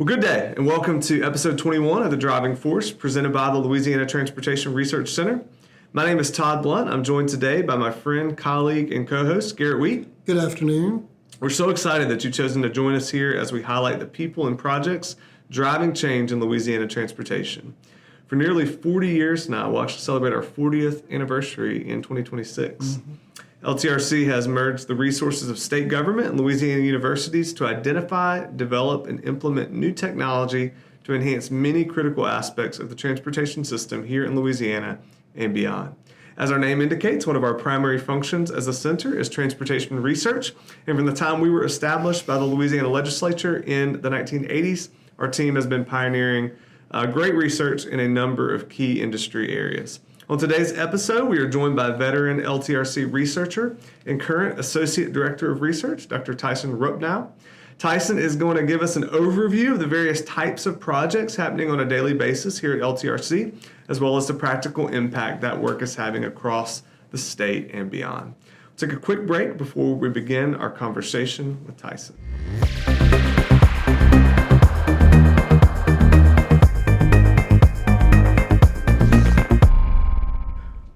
Well, good day, and welcome to episode 21 of The Driving Force, presented by the Louisiana Transportation Research Center. My name is Todd Blunt. I'm joined today by my friend, colleague, and co-host, Garrett Wheat. Good afternoon. We're so excited that you've chosen to join us here as we highlight the people and projects driving change in Louisiana transportation. For nearly 40 years now, we'll actually celebrate our 40th anniversary in 2026. LTRC has merged the resources of state government and Louisiana universities to identify, develop, and implement new technology to enhance many critical aspects of the transportation system here in Louisiana and beyond. As our name indicates, one of our primary functions as a center is transportation research, and from the time we were established by the Louisiana legislature in the 1980s, our team has been pioneering great research in a number of key industry areas. On today's episode, we are joined by veteran LTRC researcher and current Associate Director of Research, Dr. Tyson Rupnow. Tyson is going to give us an overview of the various types of projects happening on a daily basis here at LTRC, as well as the practical impact that work is having across the state and beyond. We'll take a quick break before we begin our conversation with Tyson.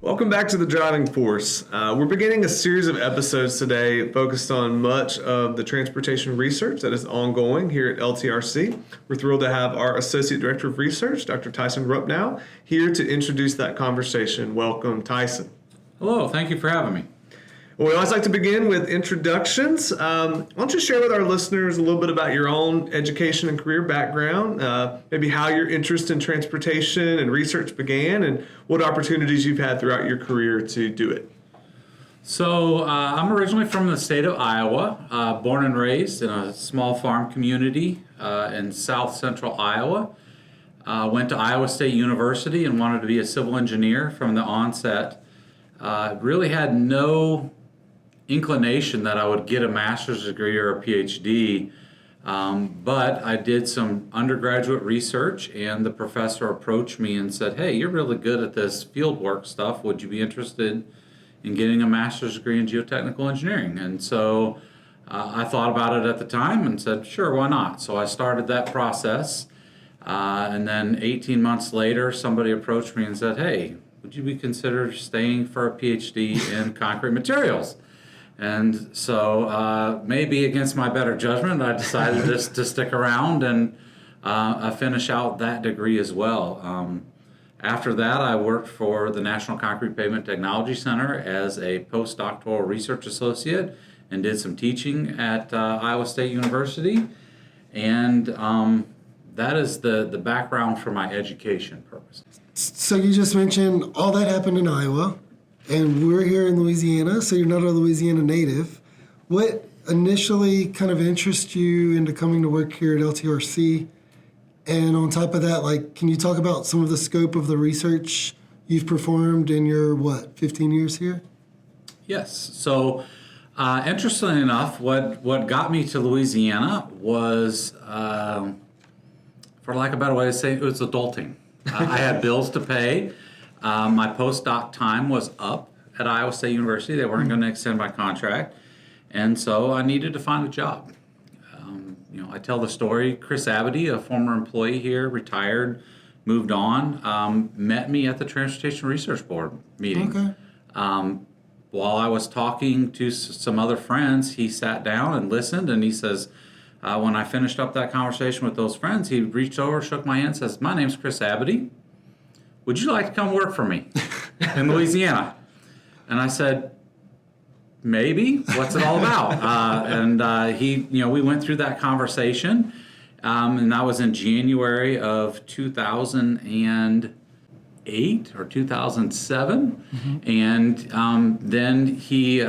Welcome back to The Driving Force. We're beginning a series of episodes today focused on much of the transportation research that is ongoing here at LTRC. We're thrilled to have our Associate Director of Research, Dr. Tyson Rupnow, here to introduce that conversation. Welcome, Tyson. Hello, thank you for having me. Well, we always like to begin with introductions. Why don't you share with our listeners a little bit about your own education and career background, maybe how your interest in transportation and research began, and what opportunities you've had throughout your career to do it. So I'm originally from the state of Iowa, born and raised in a small farm community in south central Iowa. Went to Iowa State University and wanted to be a civil engineer from the onset. Really had no inclination that I would get a master's degree or a PhD, but I did some undergraduate research, and the professor approached me and said, "Hey, you're really good at this field work stuff. Would you be interested in getting a master's degree in geotechnical engineering?" And so I thought about it at the time and said, sure, why not? So I started that process, and then 18 months later, somebody approached me and said, "Hey, would you be considered staying for a PhD in concrete materials?" And so maybe against my better judgment, I decided just to stick around and finish out that degree as well. After that, I worked for the National Concrete Pavement Technology Center as a postdoctoral research associate and did some teaching at Iowa State University. And that is the background for my education purposes. So you just mentioned all that happened in Iowa, and we're here in Louisiana, so you're not a Louisiana native. What initially kind of interested you into coming to work here at LTRC? And on top of that, can you talk about some of the scope of the research you've performed in your, 15 years here? Yes. So interestingly enough, what got me to Louisiana was, for lack of a better way to say it, was adulting. I had bills to pay. My postdoc time was up at Iowa State University. They weren't going to extend my contract, and so I needed to find a job. I tell the story. Chris Abity, a former employee here, retired, moved on, met me at the Transportation Research Board meeting. Okay. While I was talking to some other friends, he sat down and listened, and he says, when I finished up that conversation with those friends, he reached over, shook my hand, and says, "My name's Chris Abity. Would you like to come work for me in Louisiana?" And I said, "Maybe. What's it all about?" We went through that conversation, and that was in January of 2008 or 2007. And then he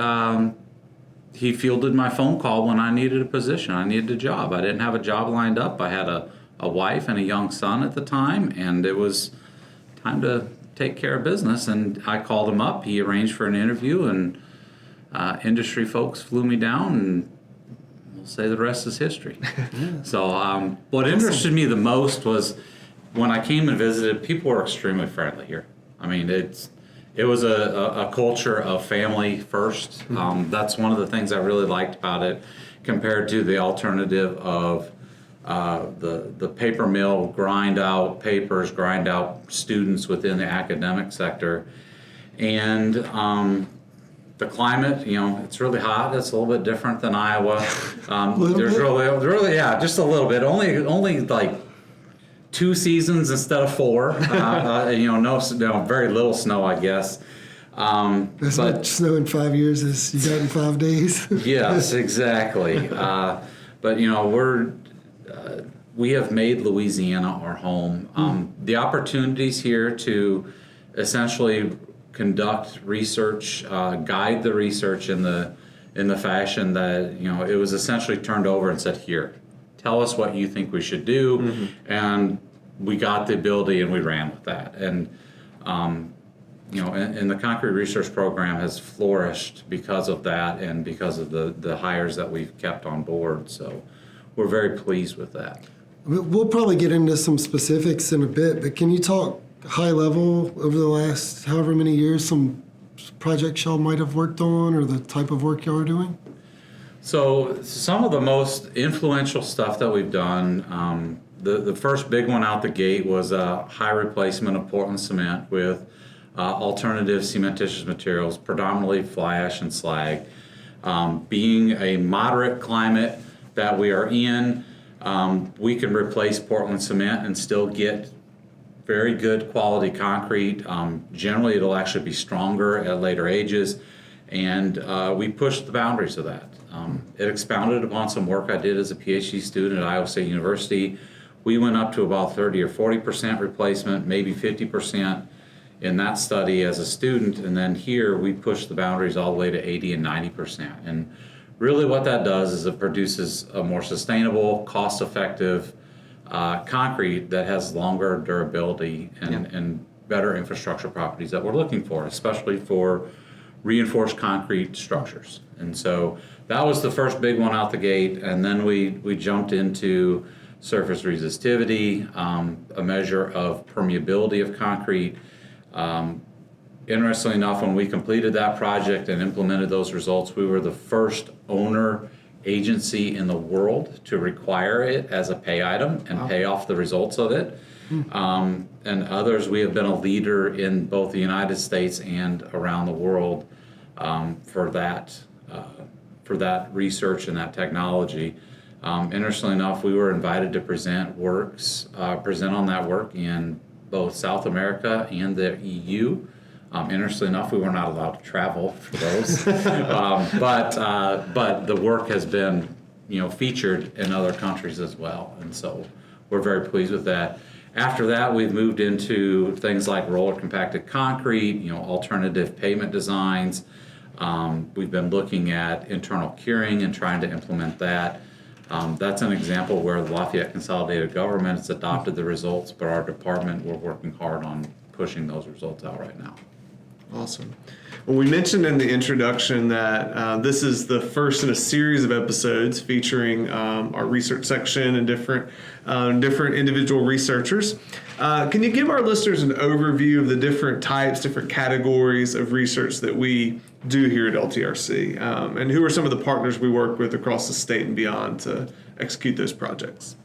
fielded my phone call when I needed a position. I needed a job. I didn't have a job lined up. I had a wife and a young son at the time, and it was time to take care of business. And I called him up. He arranged for an interview, and industry folks flew me down, and we'll say the rest is history. Yeah. So what interested me the most was when I came and visited, people were extremely friendly here. I mean, it was a culture of family first. That's one of the things I really liked about it compared to the alternative of the paper mill, grind out papers, grind out students within the academic sector. And the climate, it's really hot. It's a little bit different than Iowa. There's really, yeah, just a little bit. Only like 2 seasons instead of 4. No, very little snow, I guess. As much snow in 5 years as you got in 5 days. Yes, exactly. But we have made Louisiana our home. The opportunities here to essentially conduct research, guide the research in the fashion that it was essentially turned over and said, "Here, tell us what you think we should do," and we got the ability and we ran with that. And and the concrete research program has flourished because of that and because of the hires that we've kept on board. So we're very pleased with that. We'll probably get into some specifics in a bit, but can you talk high level over the last however many years, some projects y'all might have worked on or the type of work y'all are doing? So some of the most influential stuff that we've done, the first big one out the gate was a high replacement of Portland cement with alternative cementitious materials, predominantly fly ash and slag. Being a moderate climate that we are in, we can replace Portland cement and still get very good quality concrete. Generally, it'll actually be stronger at later ages, and we pushed the boundaries of that. It expounded upon some work I did as a PhD student at Iowa State University. We went up to about 30 or 40% replacement, maybe 50% in that study as a student, and then here we pushed the boundaries all the way to 80 and 90%. And really what that does is it produces a more sustainable, cost-effective concrete that has longer durability and better infrastructure properties that we're looking for, especially for reinforced concrete structures. And so that was the first big one out the gate, and then we jumped into surface resistivity, a measure of permeability of concrete. Interestingly enough, when we completed that project and implemented those results, we were the first owner agency in the world to require it as a pay item and pay off the results of it. And others, we have been a leader in both the United States and around the world for that research and that technology. Interestingly enough, we were invited to present on that work in both South America and the EU. Interestingly enough, we were not allowed to travel for those, but the work has been, featured in other countries as well, and so we're very pleased with that. After that, we've moved into things like roller compacted concrete, alternative pavement designs. We've been looking at internal curing and trying to implement that. That's an example where the Lafayette Consolidated Government has adopted the results, but our department, we're working hard on pushing those results out right now. Awesome. Well, we mentioned in the introduction that this is the first in a series of episodes featuring our research section and different individual researchers. Can you give our listeners an overview of the different types, different categories of research that we do here at LTRC, and who are some of the partners we work with across the state and beyond to execute those projects?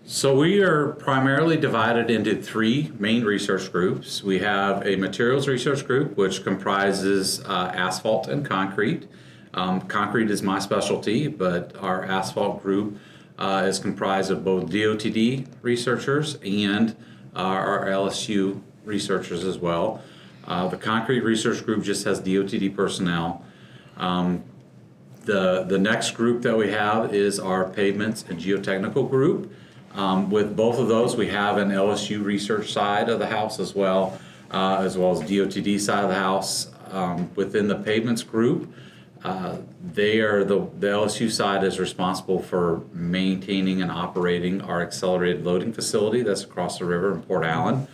So we are primarily divided into 3 main research groups. We have a materials research group, which comprises asphalt and concrete. Concrete is my specialty, but our asphalt group is comprised of both DOTD researchers and our LSU researchers as well. The concrete research group just has DOTD personnel. The next group that we have is our pavements and geotechnical group. With both of those, we have an LSU research side of the house as well as DOTD side of the house. Within the pavements group, the LSU side is responsible for maintaining and operating our accelerated loading facility that's across the river in Port Allen.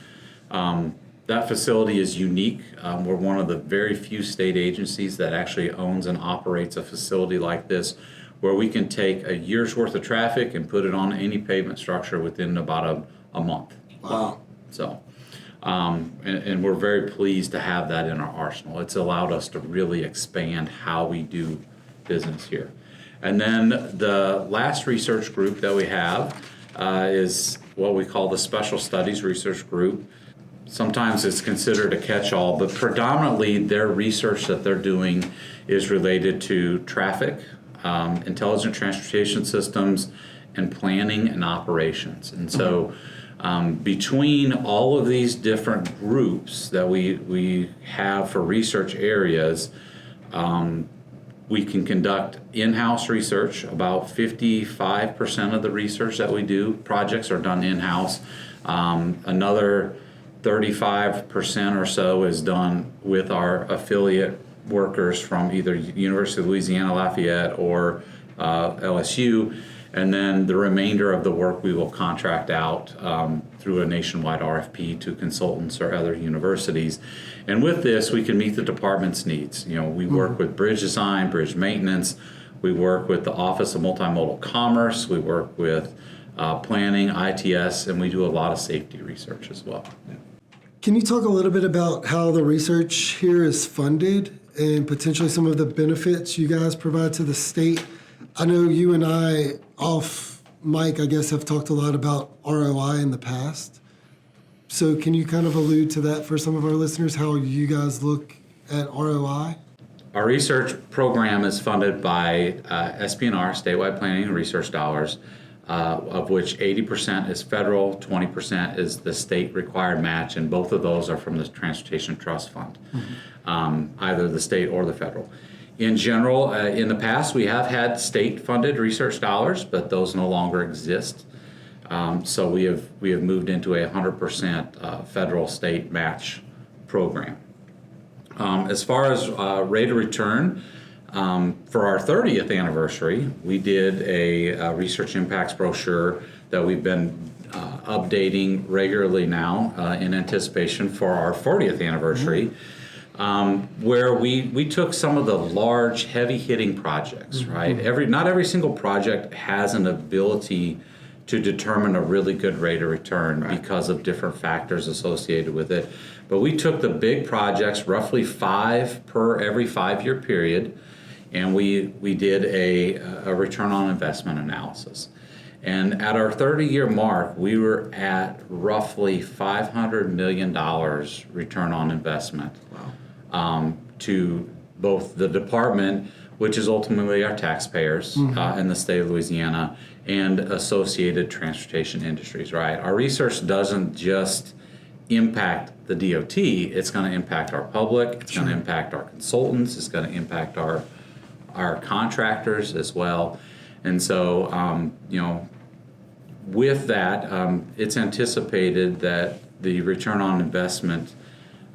That facility is unique. We're one of the very few state agencies that actually owns and operates a facility like this, where we can take a year's worth of traffic and put it on any pavement structure within about a month. Wow. So, and we're very pleased to have that in our arsenal. It's allowed us to really expand how we do business here. And then the last research group that we have is what we call the Special Studies Research Group. Sometimes it's considered a catch-all, but predominantly their research that they're doing is related to traffic, intelligent transportation systems, and planning and operations. And so between all of these different groups that we have for research areas, we can conduct in-house research. About 55% of the research that we do, projects are done in-house. Another 35% or so is done with our affiliate workers from either University of Louisiana Lafayette or LSU. And then the remainder of the work we will contract out through a nationwide RFP to consultants or other universities. And with this, we can meet the department's needs. You know, we work with bridge design, bridge maintenance. We work with the Office of Multimodal Commerce. We work with planning, ITS, and we do a lot of safety research as well. Yeah. Can you talk a little bit about how the research here is funded and potentially some of the benefits you guys provide to the state? I know you and I, off mic, I guess, have talked a lot about ROI in the past. So can you kind of allude to that for some of our listeners, how you guys look at ROI? Our research program is funded by SPNR, statewide planning and research dollars, of which 80% is federal, 20% is the state required match, and both of those are from the Transportation Trust Fund, either the state or the federal. In general, in the past, we have had state-funded research dollars, but those no longer exist. So we have moved into a 100% federal state match program. As far as rate of return, for our 30th anniversary, we did a research impacts brochure that we've been updating regularly now in anticipation for our 40th anniversary. Where we took some of the large, heavy-hitting projects, right? Not every single project has an ability to determine a really good rate of return because of different factors associated with it. But we took the big projects, roughly 5 per every 5-year period, and we did a return on investment analysis. And at our 30-year mark, we were at roughly $500 million return on investment. Wow. To both the department, which is ultimately our taxpayers in the state of Louisiana, and associated transportation industries, right? Our research doesn't just impact the DOT, it's going to impact our public, it's going to impact our consultants, it's going to impact our contractors as well. And so, with that, it's anticipated that the return on investment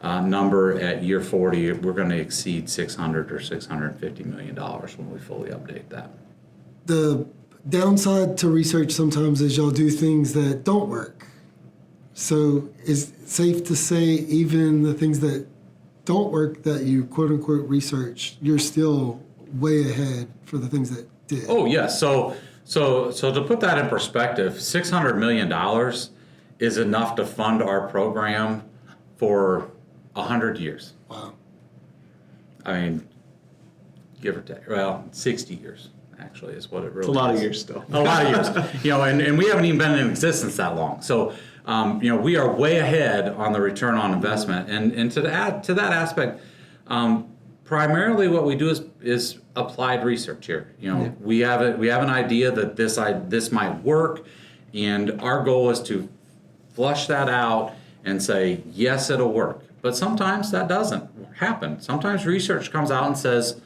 number at year 40, we're going to exceed $600 or $650 million when we fully update that. The downside to research sometimes is y'all do things that don't work. So is it safe to say even the things that don't work that you quote unquote research, you're still way ahead for the things that did? Oh yes. So to put that in perspective, $600 million is enough to fund our program for 100 years. Wow. I mean, give or take. Well, 60 years actually is what it really is. It's a lot of years still. A lot of years. And we haven't even been in existence that long. So, we are way ahead on the return on investment. And to add to that aspect, primarily what we do is applied research here. We have an idea that this might work, and our goal is to flush that out and say, yes, it'll work. But sometimes that doesn't happen. Sometimes research comes out and says,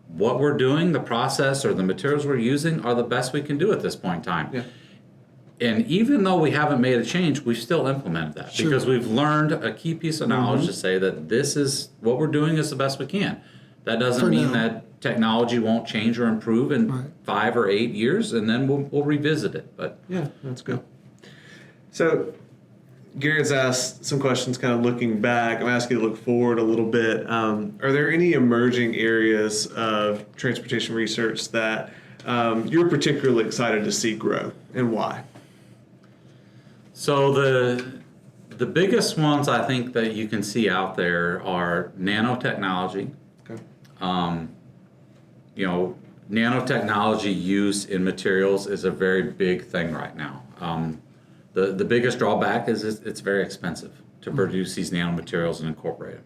what we're doing, the process or the materials we're using are the best we can do at this point in time. Yeah. And even though we haven't made a change, we've still implemented that because we've learned a key piece of knowledge to say that this is what we're doing is the best we can. That doesn't mean that technology won't change or improve in 5 or 8 years, and then we'll revisit it. But yeah, that's good. So Garrett's asked some questions kind of looking back. I'm asking you to look forward a little bit. Are there any emerging areas of transportation research that you're particularly excited to see grow, and why? So the biggest ones I think that you can see out there are nanotechnology. Okay. nanotechnology use in materials is a very big thing right now. The biggest drawback is it's very expensive to produce these nanomaterials and incorporate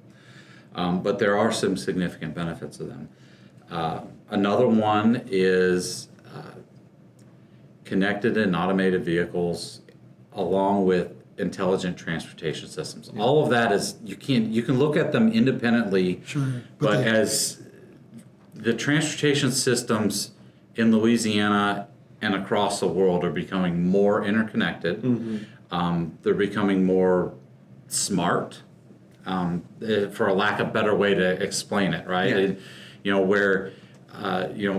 them. But there are some significant benefits of them. Another one is connected and automated vehicles along with intelligent transportation systems. All of that is, you can look at them independently, Sure. but as the transportation systems in Louisiana and across the world are becoming more interconnected, they're becoming more smart, for a lack of better way to explain it, right? Yeah. Where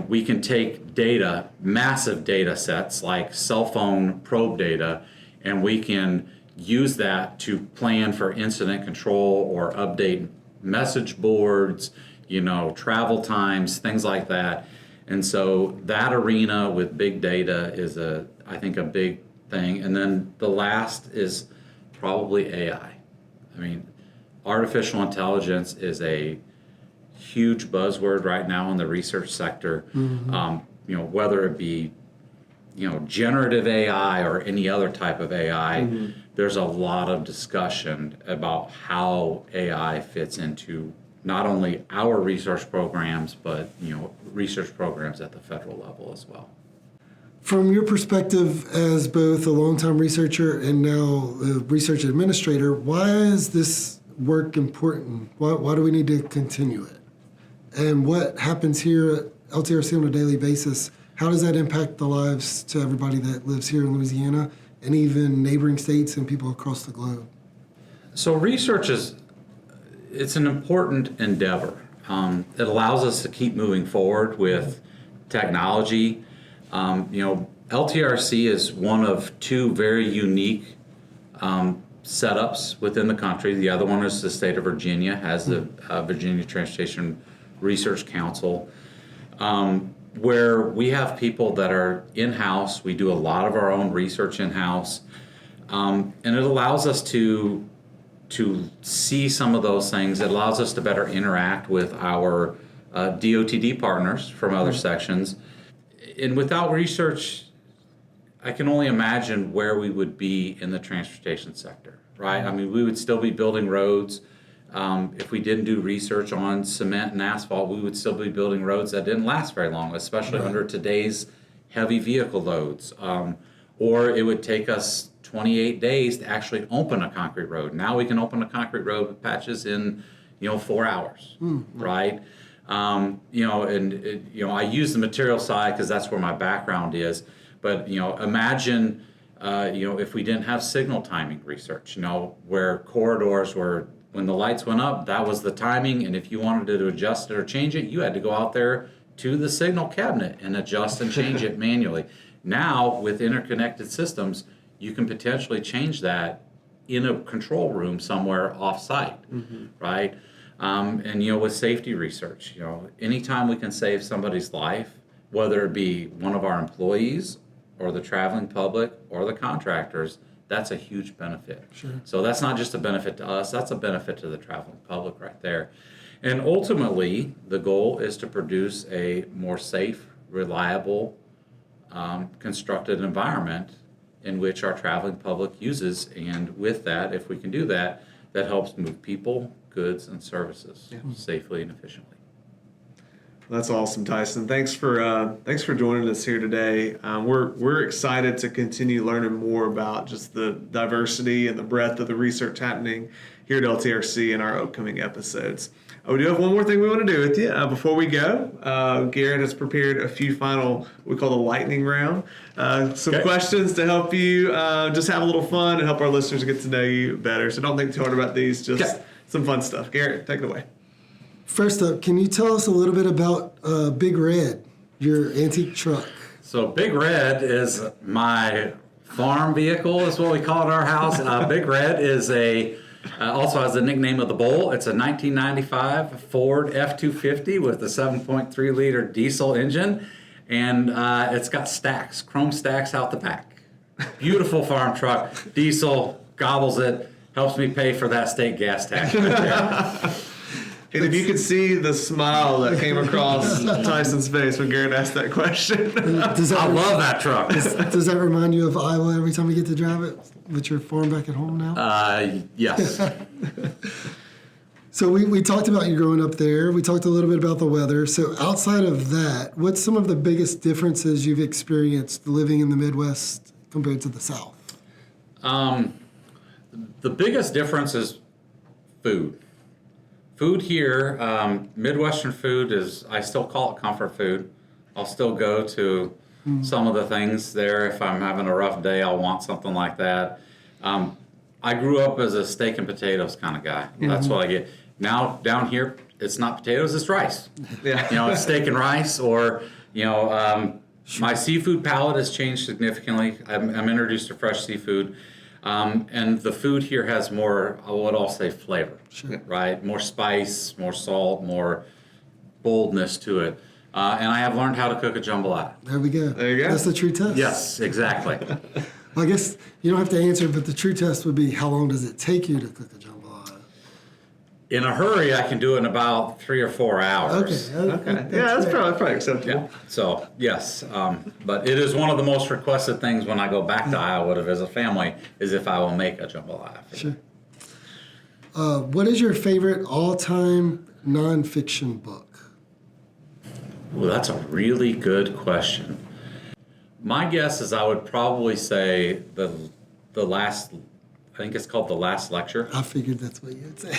we can take data, massive data sets like cell phone probe data, and we can use that to plan for incident control or update message boards, travel times, things like that. And so that arena with big data is I think a big thing. And then the last is probably AI. I mean, artificial intelligence is a huge buzzword right now in the research sector. Whether it be generative AI or any other type of AI, there's a lot of discussion about how AI fits into not only our research programs, but research programs at the federal level as well. From your perspective as both a longtime researcher and now a research administrator, why is this work important? Why do we need to continue it? And what happens here at LTRC on a daily basis? How does that impact the lives to everybody that lives here in Louisiana and even neighboring states and people across the globe? So research it's an important endeavor. It allows us to keep moving forward with technology. LTRC is one of two very unique setups within the country. The other one is the state of Virginia, has the Virginia Transportation Research Council, where we have people that are in-house. We do a lot of our own research in-house, and it allows us to see some of those things. It allows us to better interact with our DOTD partners from other sections. And without research, I can only imagine where we would be in the transportation sector, right? I mean, we would still be building roads. If we didn't do research on cement and asphalt, we would still be building roads that didn't last very long, especially under today's heavy vehicle loads. Or it would take us 28 days to actually open a concrete road. Now we can open a concrete road with patches in, 4 hours, right? I use the material side because that's where my background is. But, imagine, if we didn't have signal timing research, where corridors were, when the lights went up, that was the timing. And if you wanted to adjust it or change it, you had to go out there to the signal cabinet and adjust and change it manually. Now, with interconnected systems, you can potentially change that in a control room somewhere off-site, right? And, with safety research, anytime we can save somebody's life, whether it be one of our employees or the traveling public or the contractors, that's a huge benefit. Sure. So that's not just a benefit to us, that's a benefit to the traveling public right there. And ultimately, the goal is to produce a more safe, reliable, constructed environment in which our traveling public uses. And with that, if we can do that, that helps move people, goods, and services safely and efficiently. That's awesome, Tyson. Thanks for joining us here today. We're excited to continue learning more about just the diversity and the breadth of the research happening here at LTRC in our upcoming episodes. We do have one more thing we want to do with you before we go. Garrett has prepared a few final, what we call the lightning round. Some questions to help you just have a little fun and help our listeners get to know you better. So don't think too hard about these, just some fun stuff. Garrett, take it away. First up, can you tell us a little bit about Big Red, your antique truck? So Big Red is my farm vehicle, is what we call it at our house. Big Red is also has the nickname of the Bull. It's a 1995 Ford F-250 with a 7.3 liter diesel engine, and it's got stacks, chrome stacks out the back. Beautiful farm truck, diesel, gobbles it, helps me pay for that state gas tax right there. And if you could see the smile that came across Tyson's face when Garrett asked that question. I love that truck. Does that remind you of Iowa every time you get to drive it with your farm back at home now? Yes. So we talked about you growing up there. We talked a little bit about the weather. So outside of that, what's some of the biggest differences you've experienced living in the Midwest compared to the South? The biggest difference is food. Food here, Midwestern food is, I still call it comfort food. I'll still go to some of the things there. If I'm having a rough day, I'll want something like that. I grew up as a steak and potatoes kind of guy. That's what I get. Now, down here, it's not potatoes, it's rice. Yeah. It's steak and rice, or, my seafood palate has changed significantly. I'm introduced to fresh seafood. And the food here has more, what I'll say, flavor, right? More spice, more salt, more boldness to it. And I have learned how to cook a jambalaya. There we go. There you go. That's the true test. Yes, exactly. Well, I guess you don't have to answer, but the true test would be how long does it take you to cook a jambalaya? In a hurry, I can do it in about 3 or 4 hours. Okay. Yeah, that's probably acceptable. Yeah. So, yes. But it is one of the most requested things when I go back to Iowa to visit family is if I will make a jambalaya. Sure. What is your favorite all-time nonfiction book? Well, that's a really good question. My guess is I would probably say the last, I think it's called The Last Lecture. I figured that's what you would say.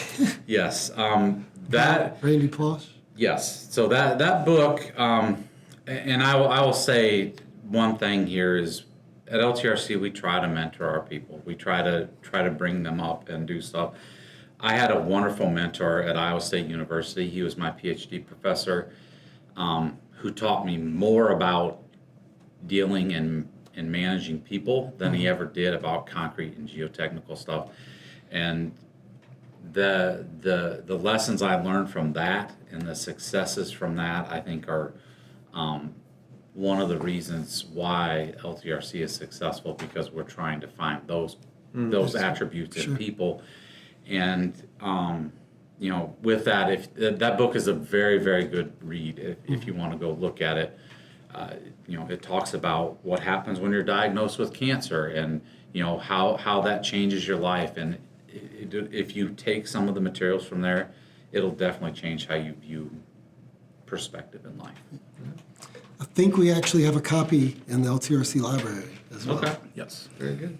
Yes. That Randy Plosh? Yes. So that book, and I will say one thing here is at LTRC we try to mentor our people. We try to bring them up and do stuff. I had a wonderful mentor at Iowa State University. He was my PhD professor, who taught me more about dealing and managing people than he ever did about concrete and geotechnical stuff. And the lessons I learned from that and the successes from that, I think, are one of the reasons why LTRC is successful, because we're trying to find those attributes in people. And with that, if that book is a very, very good read if you want to go look at it. It talks about what happens when you're diagnosed with cancer, and how that changes your life. And if you take some of the materials from there, it'll definitely change how you view perspective in life. I think we actually have a copy in the LTRC library as well. Okay. Yes. Very good.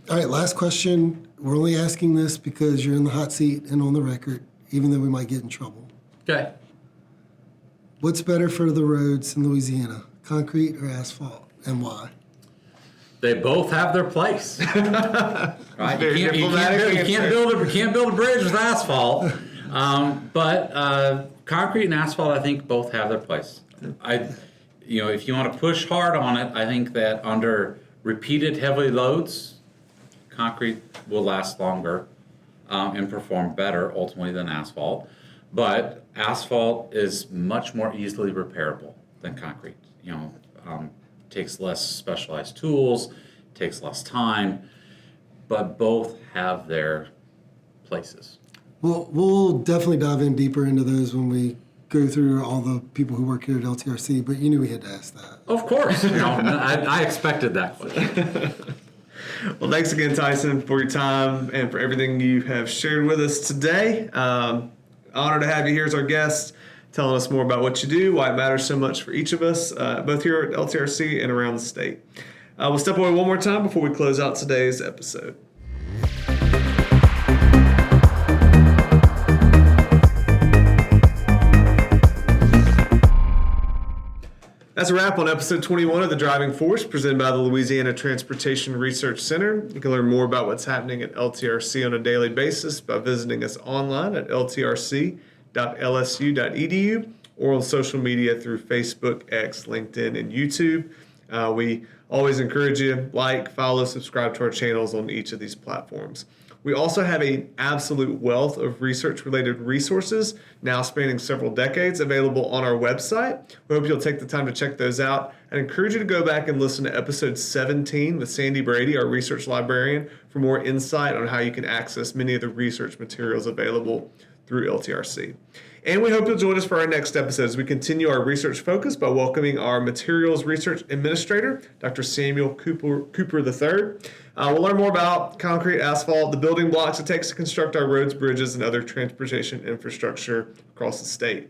All right, last question. We're only asking this because you're in the hot seat and on the record, even though we might get in trouble. Okay. What's better for the roads in Louisiana, concrete or asphalt, and why? They both have their place. Right? Very You can't build a bridge with asphalt. But concrete and asphalt, I think, both have their place. If you want to push hard on it, I think that under repeated heavy loads, concrete will last longer and perform better ultimately than asphalt. But asphalt is much more easily repairable than concrete. Takes less specialized tools, takes less time, but both have their places. Well, we'll definitely dive in deeper into those when we go through all the people who work here at LTRC, but you knew we had to ask that. Of course. I expected that question. Well, thanks again, Tyson, for your time and for everything you have shared with us today. Honored to have you here as our guest, telling us more about what you do, why it matters so much for each of us, both here at LTRC and around the state. We'll step away one more time before we close out today's episode. That's a wrap on episode 21 of The Driving Force, presented by the Louisiana Transportation Research Center. You can learn more about what's happening at LTRC on a daily basis by visiting us online at ltrc.lsu.edu or on social media through Facebook, X, LinkedIn, and YouTube. We always encourage you, follow, subscribe to our channels on each of these platforms. We also have an absolute wealth of research-related resources, now spanning several decades, available on our website. We hope you'll take the time to check those out. I encourage you to go back and listen to episode 17 with Sandy Brady, our research librarian, for more insight on how you can access many of the research materials available through LTRC. And we hope you'll join us for our next episode as we continue our research focus by welcoming our Materials Research Administrator, Dr. Samuel Cooper III. We'll learn more about concrete, asphalt, the building blocks it takes to construct our roads, bridges, and other transportation infrastructure across the state.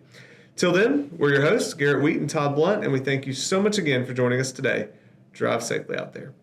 Till then, we're your hosts, Garrett Wheat and Todd Blunt, and we thank you so much again for joining us today. Drive safely out there.